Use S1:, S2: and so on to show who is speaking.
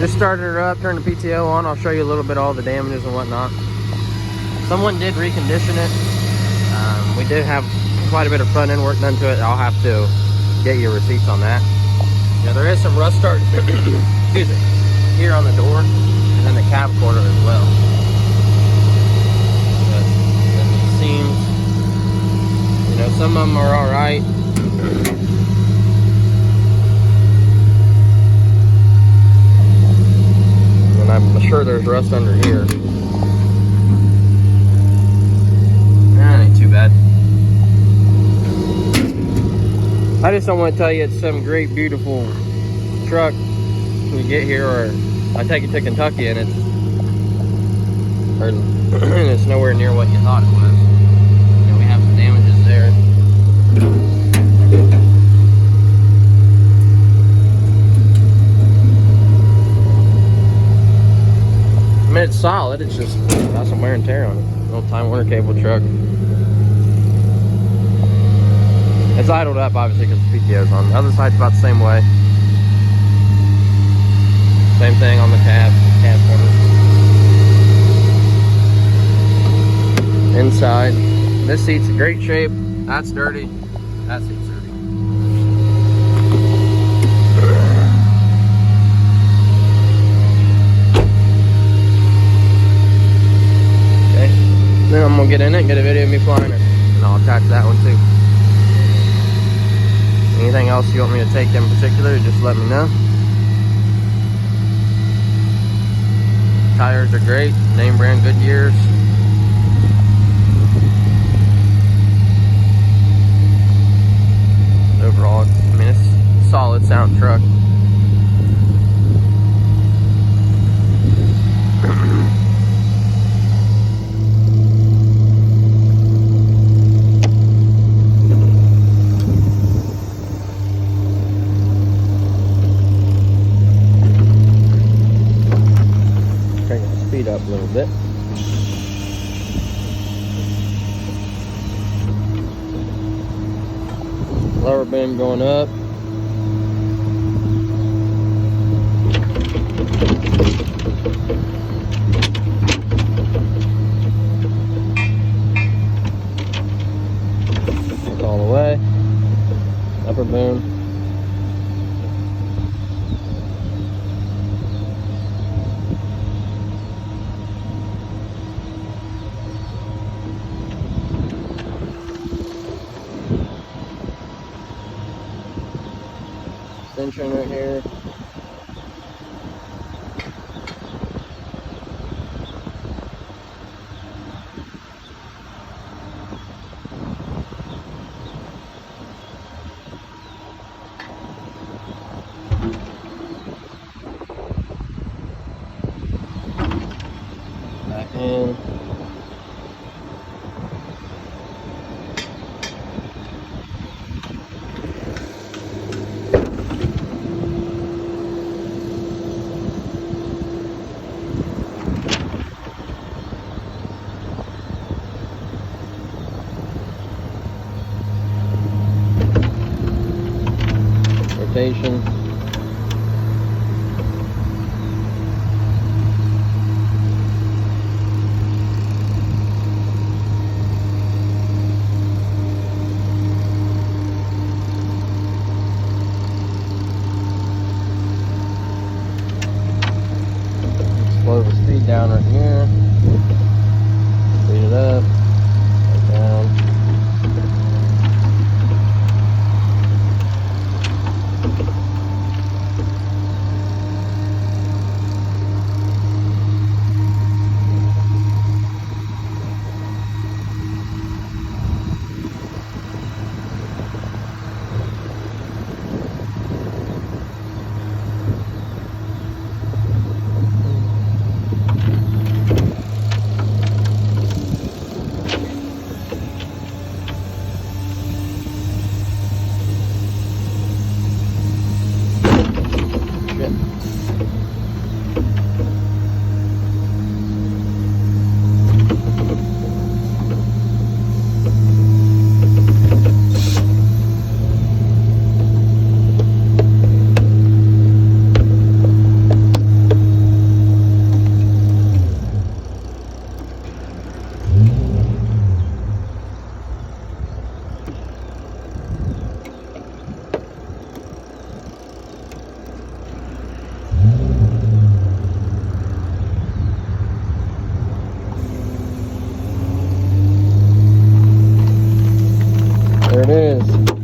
S1: Just started her up, turned the PTO on. I'll show you a little bit of all the damages and whatnot. Someone did recondition it. We did have quite a bit of front end work done to it. I'll have to get you receipts on that. Now there is some rust start, excuse me, here on the door and then the cab quarter as well. But it seems, you know, some of them are all right. And I'm sure there's rust under here. That ain't too bad. I just don't want to tell you it's some great, beautiful truck when you get here, or I take it to Kentucky and it's nowhere near what you thought it was. You know, we have some damages there. I mean, it's solid. It's just got some wear and tear on it. Old Time Warner Cable truck. It's idled up, obviously, because the PTO's on. The other side's about the same way. Same thing on the cab corner. Inside. This seat's in great shape. That's dirty. That seat's dirty. Okay. Then I'm going to get in it and get a video of me flying it. And I'll attach that one too. Anything else you want me to take in particular, just let me know. Tires are great, name brand Goodyears. Overall, I mean, it's a solid sound truck. Speed up a little bit. Lower beam going up. Look all the way. Upper boom. Extension right here. Back in. Rotation. Slow the speed down right here. Speed it up. Right down. There it is.